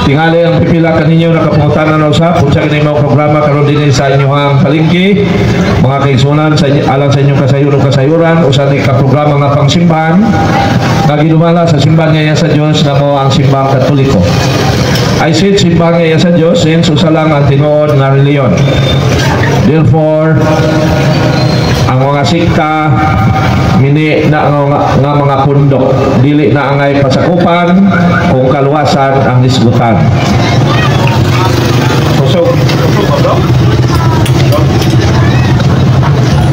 Tingali ang pipila kaninyo nakapungutan na usap kung sa kinay mga programa karon din sa inyong palingki mga kaigsunan sa alang sa inyong kasayuran o sa nikaprograma nga pangsimbahan nga ginumala sa simbahan ngayon sa Diyos na mo ang simbahang Katoliko. I said simbahan ngayon sa Diyos since usa lang ang tinuod nga reliyon. Therefore, ang mga sikta mini na nga mga pundok dili na angay pasakupan kung kaluwasan ang disgutan.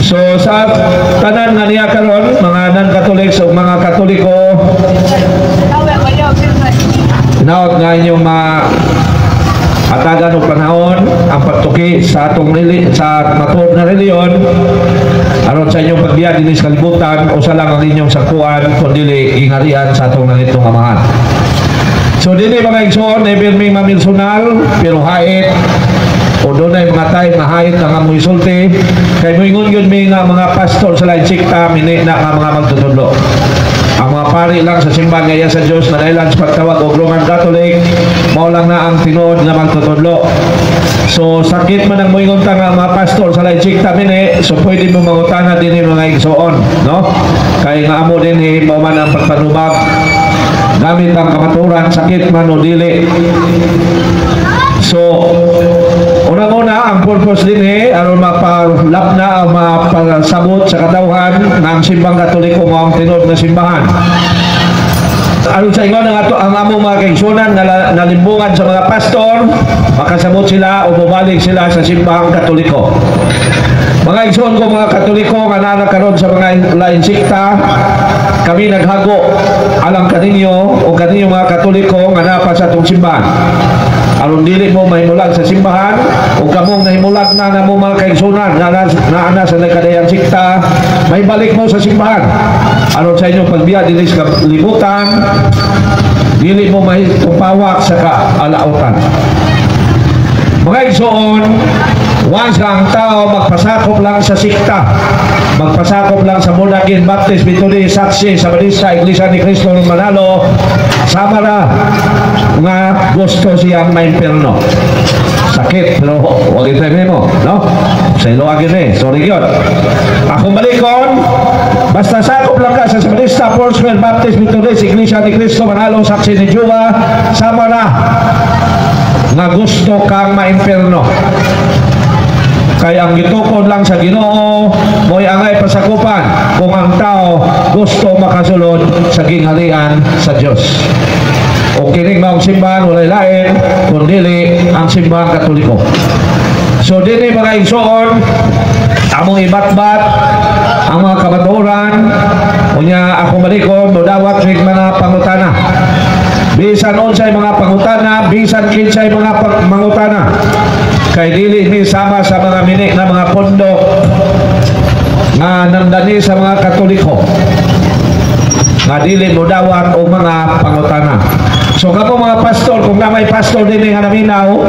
So sa tanan nga niya karon mga non-Catholic o mga Katoliko naot nga inyong atagan ng panahon ang pagtuki sa atong sa matuod na reliyon aron sa inyong pagbiya din sa kalibutan o sa lang ang inyong sakuan kundi ingarian sa atong nalitong amahan. So dili mga igsoon never may mamilsonal pero hait o doon ay mga tayo na hait na nga mo isulti kay mo ingon yun may nga mga pastor sa lain sikta mini na nga mga magtutudlo. Ang mga pari lang sa simbahan ngayon sa Diyos na dahil sa pagtawag o Roman Catholic mao lang na ang tinuod na magtutudlo. So sakit man ang moingon ta nga mga pastor sa lain sikta mini so pwede mo mangutana din mga igsoon no kay nga amo din mao man ang pagpanubag gamit ang kamaturan sakit man o dili. So unang-una ang purpose din aron mapalapna o mapasabot sa katawhan ng simbang Katoliko mo ang tinuod na simbahan. Aron sa ingon ang among mga kaigsunan na nalimbungan sa mga pastor makasabot sila o bumalik sila sa simbahang Katoliko. Mga igsoon ko mga Katoliko nga nanakaroon sa mga lain sikta kami naghago alang kaninyo o kaninyo mga Katoliko nga napa sa itong simbahan. Aron dili mo mahimulag sa simbahan o kamong nahimulag na mo mga kaigsunan na sa nagkadayang sikta may balik mo sa simbahan aron sa inyong pagbiya dili sa libutan dili mo may tupawak sa kaalautan. Mga igsoon once ang tao magpasakop lang sa sikta magpasakop lang sa born again Baptist Methodist saksi sa Balista Iglesia ni Cristo ng Manalo sama na nga gusto siyang maimperno sakit pero huwag itayin mo no sa ilo agin sorry yun akong balikon basta sakop lang ka sa Balista Foursquare Baptist Methodist Iglesia ni Cristo Manalo saksi ni Juba sama na nga gusto kang maimperno kaya ang gitukod lang sa Ginoo mo'y angay pasakupan kung ang tao gusto makasulod sa gingharian sa Diyos. O kining maong simbahan walay lain kundi ang simbahan Katoliko. So dini mga igsoon among ibatbat ang mga kabaturan unya akong balikon modawat rig mga pangutana bisan unsay mga pangutana bisan kinsay mga mangutana kay dili ni sama sa mga minik na mga pundok nga nandani sa mga Katoliko nga dili mo dawat o mga pangutana. So kapo mga pastor kung na may pastor din nga naminaw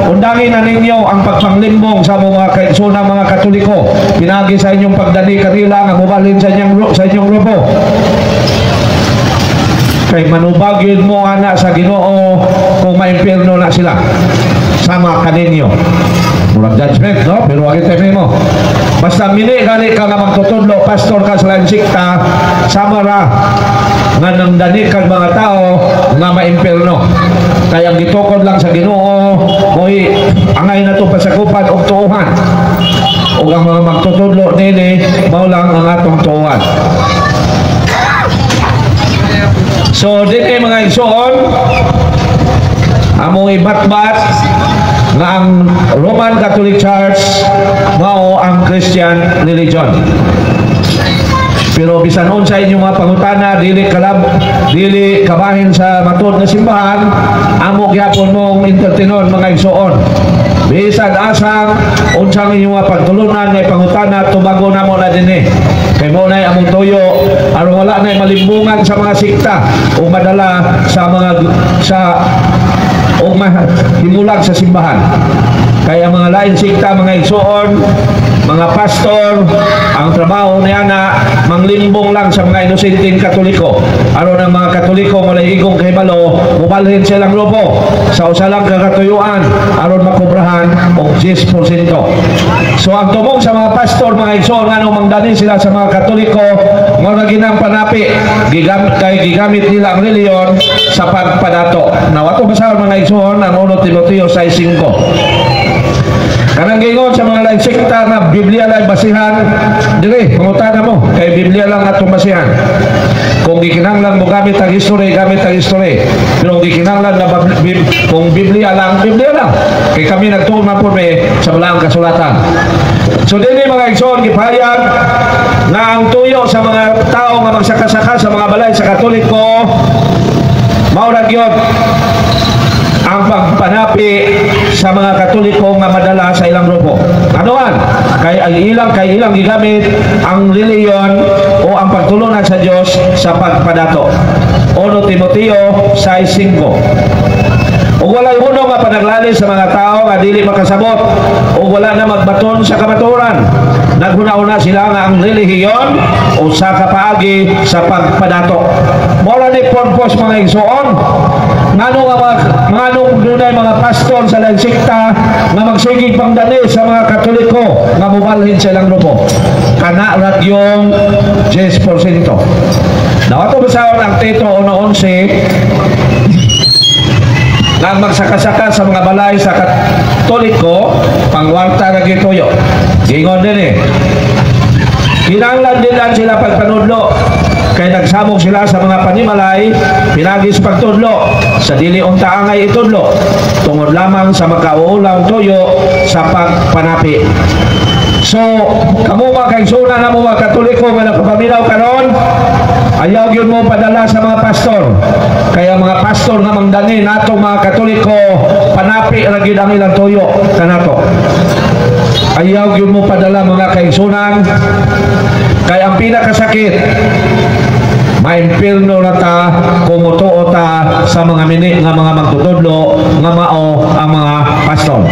undangin na ninyo ang pagpanglimbong sa mga kaigsunan mga Katoliko pinagi sa inyong pagdani kanila nga mobalhin sa inyong grupo kay manubagin mo ana sa Ginoo kung maimpierno na sila sama kaninyo murag judgment no pero wag itayin mo basta mini gani ka nga magtutudlo pastor ka sa lain sikta sama ra nga nandani kang mga tao nga maimpierno kaya ang gitukod lang sa Ginoo mo'y angay na to pasakupan og tuuhan o ang mga magtutudlo nini mao lang ang atong tuuhan. So dito mga igsoon among ibatbat nga ang Roman Catholic Church mao ang Christian religion. Pero bisan unsa inyong mga pangutana dili kabahin sa matud na simbahan amo gyapon mong entertainon mga igsoon. Bisan asang unsang inyong mga pagtulunan ngay pangutana tubago na mo na dinhi. Kay mo na among tuyo aron wala na malimbungan sa mga sikta o madala sa mga sa o himulag sa simbahan. Kaya mga lain sikta, mga igsoon, mga pastor, ang trabaho niya na manglimbong lang sa mga inosenteng Katoliko. Aron ang mga Katoliko malayigong kay Balo, mubalhin silang grupo sa usalang kakatuyuan aron makubrahan og 10%. So ang tumong sa mga pastor, mga igsoon, nga nung mangdanin sila sa mga Katoliko, mga ginang panapi, gigamit nila ang reliyon sa pagpadato. Nawato basahon mga igsoon ang 1 Timoteo 6:5. Kanang gingon sa mga lain sekta na Biblia lang basihan, dire, pangutana mo, kay Biblia lang atong basihan. Kung gikinahanglan mo gamit ang history, gamit ang history. Pero kung gikinahanglan na kung Biblia lang, Biblia lang. Kay kami nagtuon na po sa balang kasulatan. So dili mga igsoon, gipahayag na ang tuyo sa mga tao nga magsaka-saka sa mga balay sa Katoliko, maurag yun ang pagpanapi sa mga Katoliko nga madala sa ilang grupo. Anoan? Kay ilang gigamit ang reliyon o ang pagtulunan sa Dios sa pagpadato. 1 Timoteo 6:5. O walay huno nga panaglali sa mga tao nga dili makasabot o wala na magbaton sa kamatuoran. Naghuna-una sila nga ang relihiyon o sa kapaagi sa pagpadato. Mora ni purpose mga igsoon. Nganong dunay mga pastor sa lain sikta nga magsigig pangdani sa mga Katoliko nga mubalhin sa ilang grupo. Kana radyong 10%. Nawato basahon ang Tito 1:11 nga magsaka-saka sa mga balay sa Katoliko pangwarta na gituyo. Gingon din kinahanglan din lang sila pagpanudlo kay nagsamok sila sa mga panimalay pinagis pagtudlo sa dili unta angay itudlo tungod lamang sa makauulang tuyo sa pagpanapi. So kamo mga kaigsoon na mo mga Katoliko nga nakapaminaw karon, ayaw gyud mo padala sa mga pastor. Kaya mga pastor nga mangdani natong mga Katoliko panapi ra gyud ang ilang tuyo kanato. Ayaw gyud mo padala mga kaigsunan kay ang pinakasakit maimpirno na ta kung mutuo ta sa mga mini nga mga magtutudlo nga mao ang mga pastor.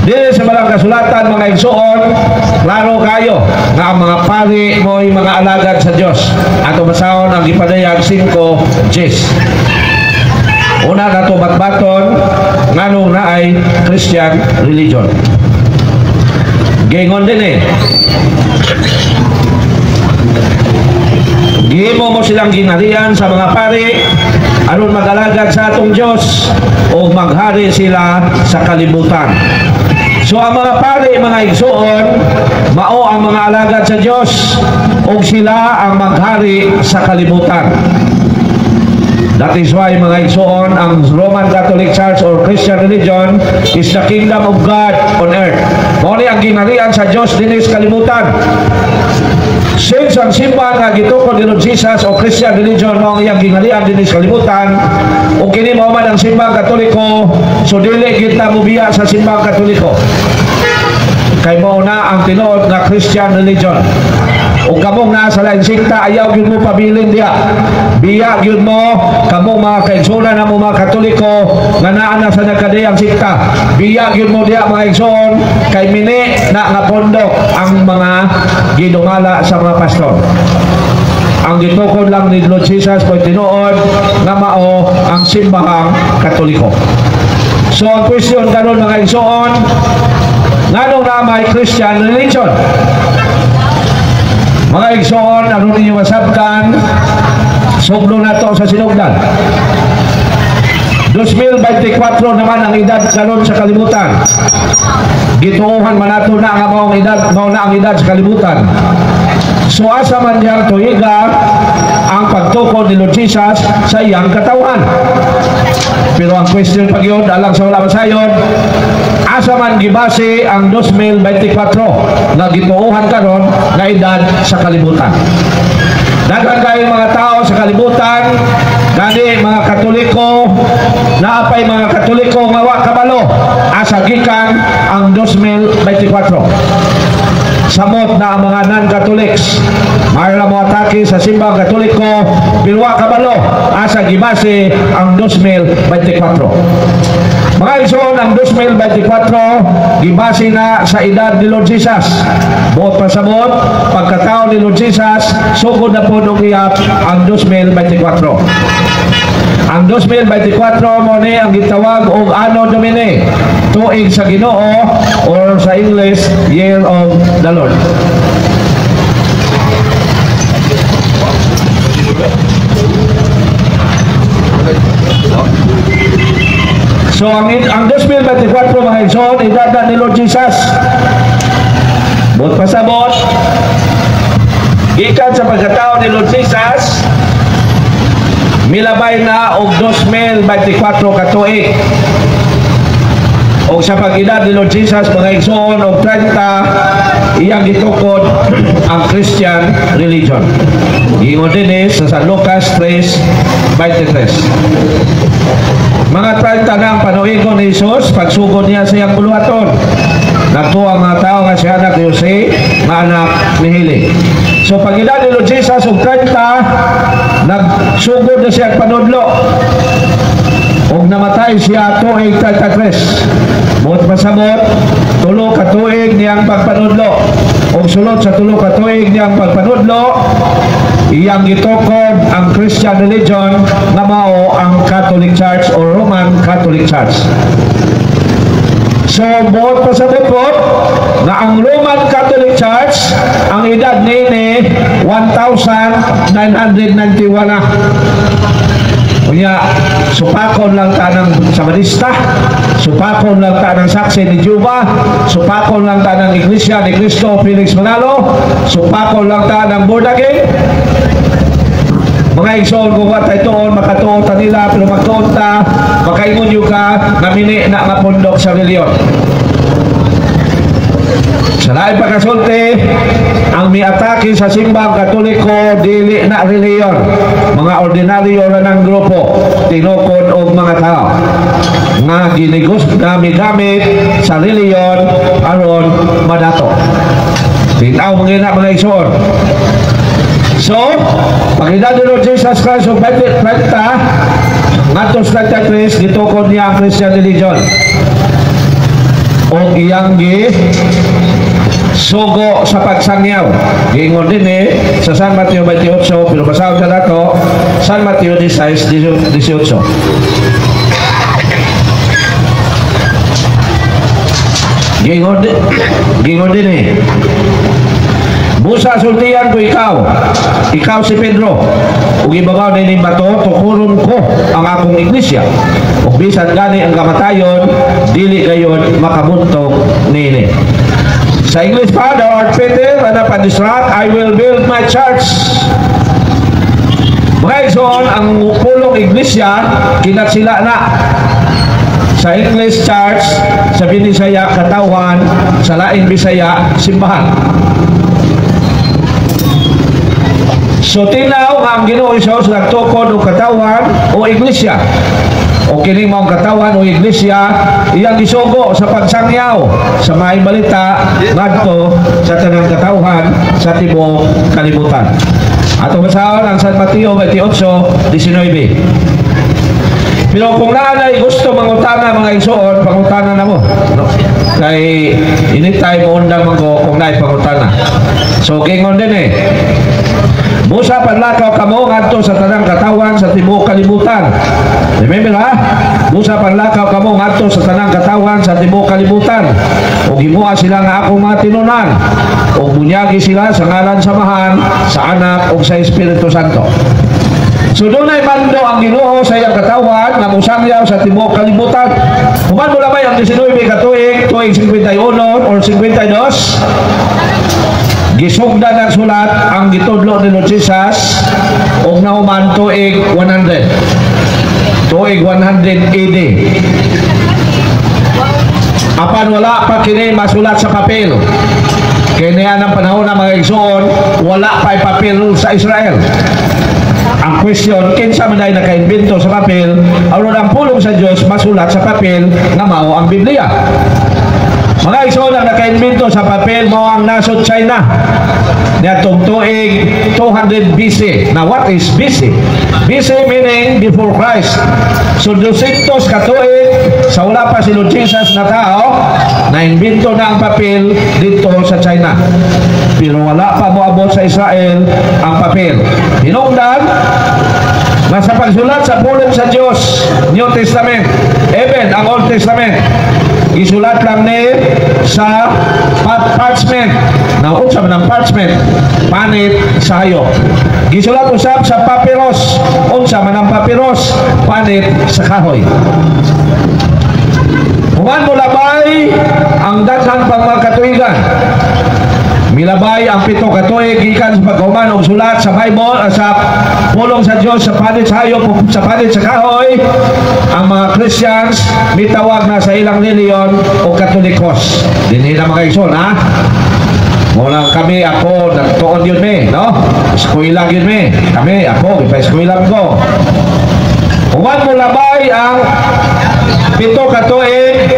Dili sa balang kasulatan mga igsoon, klaro kayo nga ang mga pari mo'y mga alagad sa Dios. Ato basahon ang gipadayag 5:10. Una nato batbaton nganong naay Christian religion. Gingon din gihimo mo silang ginarian sa mga pari aron mag-alagad sa atong Dios o maghari sila sa kalibutan. So ang mga pari, mga igsoon, mao ang mga alagad sa Dios o sila ang maghari sa kalibutan. That is why mga igsoon, ang Roman Catholic Church or Christian religion is the kingdom of God on earth. Muli ang ginarian sa Dios dinis kalibutan. Since ang simbahan nga gitukod ni Lord Jesus o Christian religion mo ang iyang ginalian din sa kalibutan o kini mao man ang simbahang Katoliko, so dili kita mubiya sa simbahang Katoliko kay mao na ang tinuod nga Christian religion. O kamong nasa lain sikta, ayaw gyud mo pabilin diya. Biya gyud mo kamong mga kaigsunan na mo mga Katoliko nga naa na sa nagkadiyang sikta. Biya gyud mo diya mga igsoon kay mini na nga pondok ang mga ginumala sa mga pastor. Ang gitukod lang ni Lord Jesus po tinuod nga mao ang simbahang Katoliko. So ang question karon mga igsoon, nganong na may Christian religion? Mga igsoon, ano ninyo masabtan? Sublo na to sa sinugdan. 2024 naman ang edad karon sa kalibutan. Gituuhan man nato na ang mao na ang edad sa kalibutan. So asa man diyang tuiga ang pagtukod ni Lord Jesus sa iyang katawan. Pero ang question pag yun, alang sa wala masayon, asa man gibase ang 2024 na gituuhan karon na edad sa kalibutan. Daghan kayo mga tao sa kalibutan, gani mga Katoliko, naapay mga Katoliko nga wa kabalo, asa gikan ang 2024. Samot na ang mga non-Catholics mayroon mo atake sa simbang Katoliko, bilwa kabalo asa gibase ang 2024. Mga igsoon, ang 2024 gibase na sa edad ni Lord Jesus. Buot pa sa buot, pagkatao ni Lord Jesus, sugod na po nung iyap ang 2024. Ang 2024 mo ni ang gitawag og Anno Domini, tuig sa Ginoo, or sa English, Year of the Lord. So ang 2024 mga igsoon, idada ni Lord Jesus. Buot pasabot, gikan sa pagkatao ni Lord Jesus, milabay na og 2024 katuig. O sa pag-edad ni Lord Jesus, mga igsoon, og 30, iyang gitukod ang Christian religion. Ingon din sa San Lucas 3:23. Mga 30 na ang panuigon ni Jesus, pagsugod niya sa iyang buluhaton. Nagtuwa ang mga tao nga siya anak ni Jose, nga anak ni Heli. So pag-edad ni Lord Jesus, og 30, nagsugod na siya panudlo. Og namatay siya tuig 33. Buot pasabot, tulo ka tuig niyang pagpanudlo. Og sulod sa tulo ka tuig niyang pagpanudlo, iyang gitukod ang Christian religion nga mao ang Catholic Church or Roman Catholic Church. So buot pasabot po na ang Roman Catholic Church, ang edad nini 1991 na. Kunya, supakon lang ta ng Samadista, supakon lang ta ng Saksi ni Juba, supakon lang ta ng Iglesia ni Cristo Felix Manalo, supakon lang ta ng Born Again. Mga igsoon, kung what ay tuon, makatuon ta nila, pero magtuon ta, makaingon nyo ka, namini na nga pundok sa reliyon. Sa laing pagkasulti, ang miatake sa simbang Katoliko, dili na reliyon. Mga ordinaryo na ng grupo, tinukod og mga tao. Nga ginigos, gamit sa reliyon, aron madato. Tinaw mga igsoon. So, pag-edad ni Lord Jesus Christ o 20, ngatos 33, gitukod niya ang Christian religion. O iyang sugo sa pagsangyaw. Gingon din sa San Mateo 28, pero basahon ka na to, San Mateo 16, 18. Gingon din busa sultian ko ikaw si Pedro, ug ibabaw na ining bato, tukuron ko ang akong iglesia, ug bisan gani ang kamatayon, dili gayon makabuntog nini. Sa English pa, the Lord Peter, and upon this rock, I will build my church. Mga igsoon, ang pulong iglesia, kinatsila na. Sa English church, sa Binisaya, katawan, sa laing Bisaya, simbahan. So tinaw ang Ginoo Hesus nagtukod og katawan o iglesia. O kini mao katawan o iglesia, iyang gisugo sa pagsangyaw sa maayong balita ngadto sa tanang katawhan sa tibuok kalibutan. Ato basahon ang San Mateo 28:19. Pero kung naanay gusto mangutana mga igsoon, pangutana na mo. No? Kay anytime mo undang mo kung naay pangutana. So gingon din busa panlakaw kamo ngadto sa tanang katawan sa tibuok kalibutan. Remember ha? Busa panlakaw kamo ngadto sa tanang katawan sa tibuok kalibutan. Ug himuha sila nga akong mga tinunan. Ug bunyagi sila sa ngalan samahan, sa Anak ug sa Espiritu Santo. So doon ay bando ang Ginoo sa iyang katawan na musangyaw sa tibuok kalibutan. Human mo lamay ang 19 katuig, tuig 51 or 52. Gisugda ng sulat ang gitudlo ni Lord Jesus og nahuman tuig 100. Tuig 100 AD. Apan wala pa kini masulat sa papel. Kini ang panahon ng mga igsoon, wala pa papel sa Israel. Ang question, kinsa man ay naka-invento sa papel, aron ang pulong sa Dios masulat sa papel nga mao ang Biblia. Mga igsoon ang naka-invento sa papel mo ang nasod China. Niatong tuig 200 BC. Now what is BC? BC meaning before Christ. So 200 katuig sa wala pa si Lord Jesus na tao, na-invento na ang papel dito sa China. Pero wala pa moabot sa Israel ang papel. Hinungdan, nasa pagsulat sa pulong sa Diyos, New Testament, even ang Old Testament, isulat lang ni sa parchment. Naunsa man ang parchment, panit sa hayop. Gisulat usab sa papyrus. Unsa man ang papyrus, panit sa kahoy. Human mo labay ang daghang pang mga katuigan. Milabay ang 7 katuig gikan sa paghuman og sulat sa Bible sa pulong sa Dios sa panit sa hayop ug sa panit sa kahoy. Ang mga Christians mitawag na sa ilang reliyon o Katolikos. Dinhi na mga igsoon, ha? Mula kami, ako nagtuon yun no? Eskwela yun kami, ako ipa-eskwela ko. Human mo labay ang 7 katuig.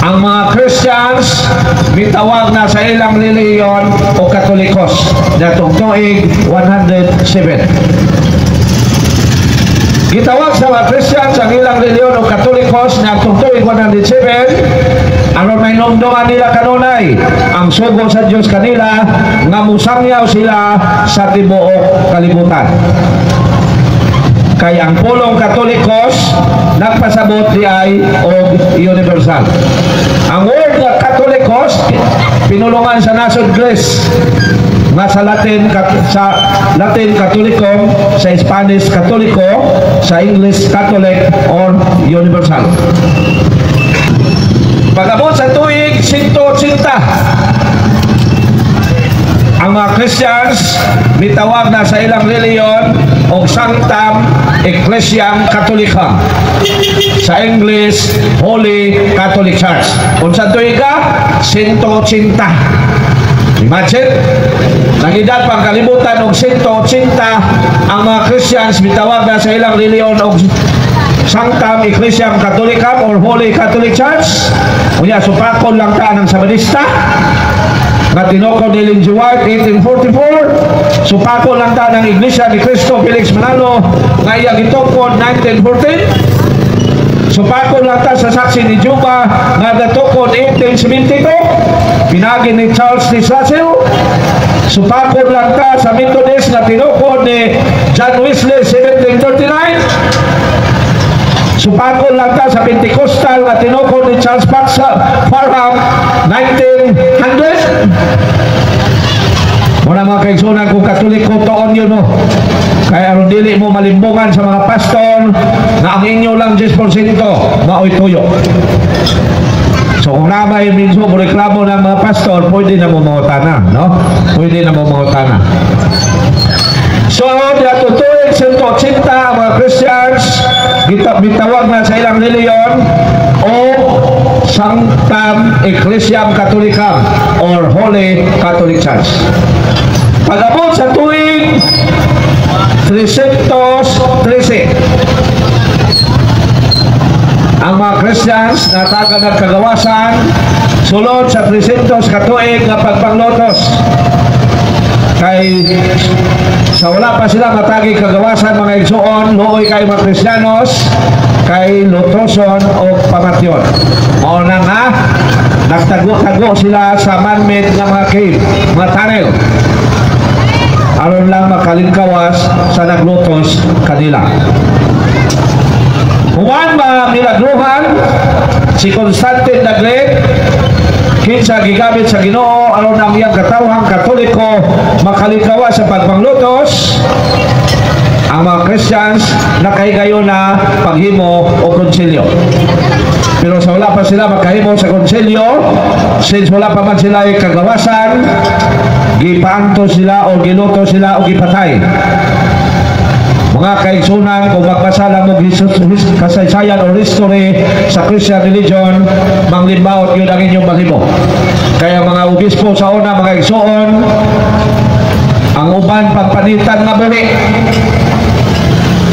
Ang mga Christians mitawag na sa ilang reliyon o Katolikos datong tuig 107. Gitawag sa mga Christians ang ilang reliyon o Katolikos na atong tuig 107 aron may nungdungan nila kanunay ang sugo sa Dios kanila nga musangyaw sila sa tibuok kalibutan. Kay ang pulong Katolikos nagpasabot di ay og universal. Ang word nga Katolikos pinulungan sa nasod Greece nga sa Latin Katolicum, sa Spanish Katoliko, sa English Catholic or universal. Pag-abot sa tuig 180, ang mga Christians mitawag na sa ilang reliyon o Sanctam Ecclesiam Catholicam, sa English Holy Catholic Church. Kung sa tuig ka 180. Imagine, nangidad pang kalibutan og 180 ang mga Christians mitawag na sa ilang reliyon og Sanctam Ecclesiam Catholicam or Holy Catholic Church. Unya supakon lang ta ng Sabadista nga tinoko ni Ellen G. White 1844. Supakon lang ta ng Iglesia ni Cristo Felix Manalo nga iya gitokod 1914. Supakon lang ta sa saksi ni Juba nga datokod 1872. Pinagi ni Charles T. Russell. Supakon lang ta sa Methodist na tinukod ni John Wesley 1739. Supakon lang ta sa Pentecostal na tinukod ni Charles Parham 1900. Muna mga kaigsunan kung Katoliko toon yun mo. Kaya aron dili mo malimbungan sa mga pastor na ang inyo lang 10% maoy tuyo. So kung namay minso mo reklamo ng mga pastor, pwede na mo mangutana, no? Pwede na mo mangutana. So natutuig 180 ang mga Christians bitawag na sa ilang reliyon o Sanctam Ecclesiam Catholicam or Holy Catholic Church. Pag-abot sa tuig 313, ang mga Christians na taga nagkagawasan sulod sa 300 katuig nga pagpanglotos. Kay sa wala pa sila matagi kagawasan mga igsoon, luoy kay mga Kristiyanos kay lotoson o pamatyon. Mao na nga nagtago-tago sila sa man-made nga mga cave, mga tunnel, aron lang makalingkawas sa naglotos kanila. Human ba milagruhan si Constantine the Great kinsa gigamit sa Ginoo aron ang iyang katawhang Katoliko makalingkawas sa pagpanglutos. Ang mga Christians nakahigayon na paghimo o konsilyo. Pero sa wala pa sila makahimo sa konsilyo, since wala pa man sila ay kagawasan, gipaanto sila o giluto sila o gipatay. Mga kaigsunan, kung magbasa lang ng kasaysayan o history sa Christian religion, manglimbaot yun ang inyong maghimo. Kaya mga obispo sa una, mga igsoon, ang uban pagpanitan na buhi.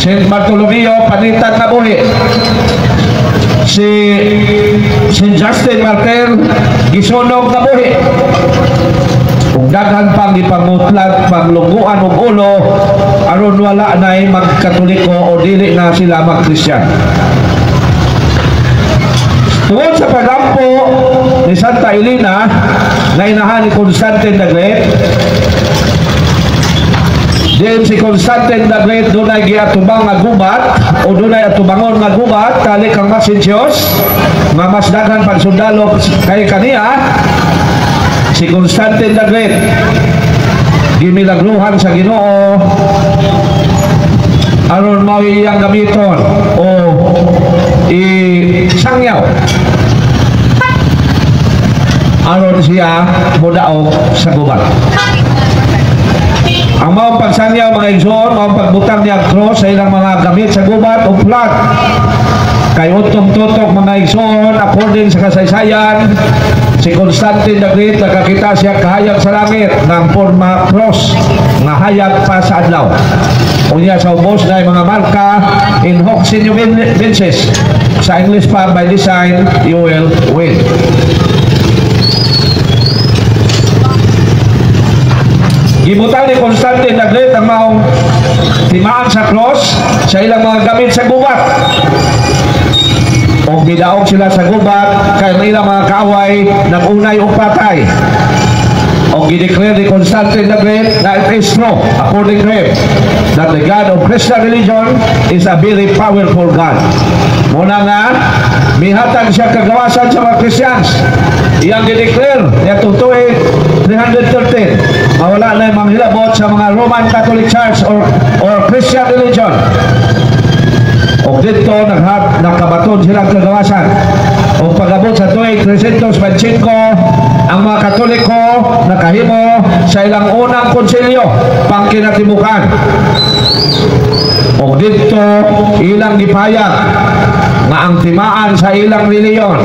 St. Bartolomeo, panitan na buhi. si St. Justin Martyr gisunog na buhi. Ug daghan pang ipangutlag panglungguan og ulo aron wala nay magkatoliko o dili na sila magkristiyan. Tungod sa pagampo ni Santa Elena na inahan ni Constantine the Great, din si Constantine the Great dunay giatubang nga gubat o dunay atubangon nga gubat kali kang Maxentius nga mas daghan pang sundalo kay kaniya. Si Constantine the Great gimilagruhan sa Ginoo aron mao iyang gamiton o isangyaw aron siya mudaog sa gubat. Ang maong pagsangyaw mga igsoon, maong pagbutang niya cross sa ilang mga gamit sa gubat o flag. Kay utong-tutok mga igsoon, according sa kasaysayan, si Constantine the Great nakakita siya kahayag sa langit ng forma cross nga hayag pa sa adlaw. Unya sa ubos na mga marka in hoc signo vinces. Sa English pa, by design, you will win. Gibutang ni Constantine the Great ang maong timaan sa cross sa ilang mga gamit sa gubat. O gidaog sila sa gubat kay ilang mga kaaway nag-unay o patay. O gideclare ni Constantine the Great na it is true, according to him, that the God of Christian religion is a very powerful God. Muna nga, mihatag siya kagawasan sa mga Christians. Iyang gideclare, itong tuig 313, mawala na yung mga hilabot sa mga Roman Catholic Church or Christian religion. O dito, nakabaton silang kagawasan. O pag-abot sa tuig 325, ang mga Katoliko nakahimo sa ilang unang konsilyo pangkinatibukan. O dito, ilang gipayag nga ang timaan sa ilang reliyon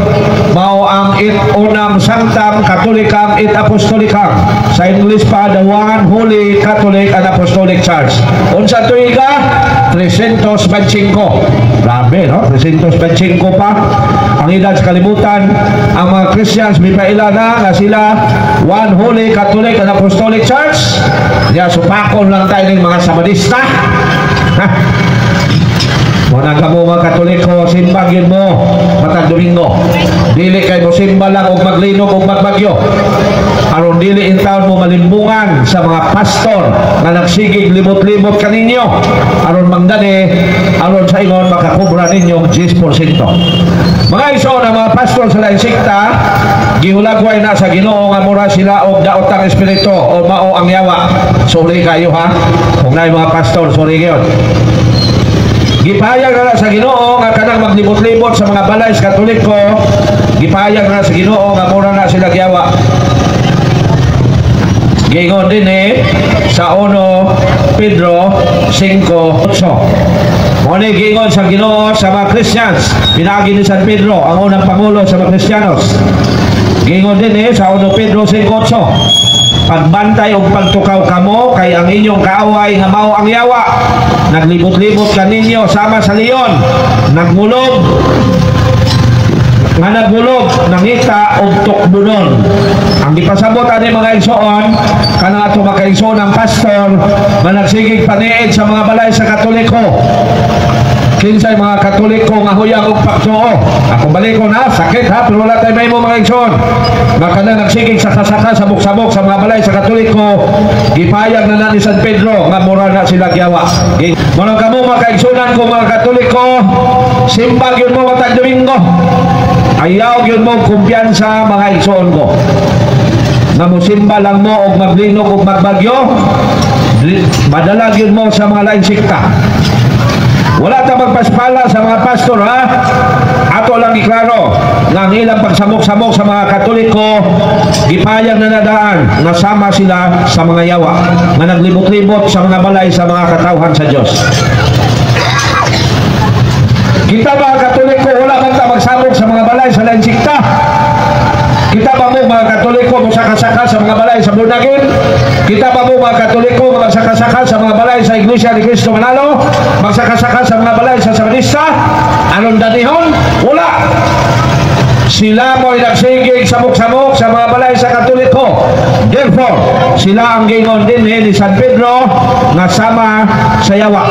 mao ang unang sangtang Katolikang apostolikang, sa English pa the One Holy Catholic and Apostolic Church. Unsa tuiga 325. Grabe, no? 325 pa ang edad sa kalibutan. Ang mga Christians mipaila na sila One Holy Catholic and Apostolic Church. Diya supakon lang tayo ng mga Sabadista. Muna ka mo mga Katoliko, simba yun mo matag Domingo. Dili kay mo simba lang o maglinog o magbagyo. Aron dili in taon mo malimbungan sa mga pastor na nagsigig limot-limot kaninyo. Aron mangdani, aron sa ingon makakubra ninyo 10%. Mga iso na mga pastor sa lain sikta, gihulagway na sa Ginoo nga mura sila og daotang espiritu o mao ang yawa. Sorry kayo ha. Kung na mga pastor, sorry kayo. Gipahayag na sa Ginoo nga kanang maglibot-libot sa mga balay sa Katoliko. Gipahayag na sa Ginoo nga mura na sila giyawa. Gingon din sa 1 Pedro 5:8. Muna gingon sa Ginoo sa mga Christians. Pinagi ni San Pedro, ang unang pangulo sa mga Kristiyanos. Gingon din sa 1 Pedro 5:8. Pagbantay o pagtukaw kamo kay ang inyong kaaway nga mao ang yawa. Naglibot-libot kaninyo sama sa leon. Nagmulog, nangita og tukbunon. Ang gipasabot ani mga igsoon kanang ato mga igsoon ang pastor nga nagsigig paniid sa mga balay sa Katoliko. Kinsay mga Katoliko nga huyang og pagtuo. Ako balik ko na, sakit ha, pero wala tayo may mo mga igsoon. Baka na nagsigig saka-saka, sabok-sabok sa mga balay sa Katoliko, gipayag na ni San Pedro nga mura na sila giyawa. Manong kamo mga igsoonan ko mga Katoliko, simbag yun mo matag Domingo. Ayaw yun mo kumpiyansa mga igsoon ko. Na musimba lang mo og maglinog og magbagyo, madalag yun mo sa mga lain sikta. Wala ta magpaspala sa mga pastor ha. Ato lang iklaro nga ang ilang pagsamok-samok sa mga Katoliko gipayag na nadaan nga sama sila sa mga yawa nga naglibot-libot sa mga balay sa mga katawhan sa Dios. Kita mga Katoliko wala man ta magsamok sa mga balay sa lain sikta. Kita ba mo mga Katoliko mo saka-saka sa mga balay sa Bunagin? Kita pa mo mga Katoliko magsakasaka sa mga balay sa Iglesia ni Cristo Manalo, magsakasaka sa mga balay sa Sabanista, anong danihon? Wala. Sila mo'y nagsigig samok-samok sa mga balay sa Katoliko. Therefore, sila ang gingon din ni San Pedro nga sama sa yawa.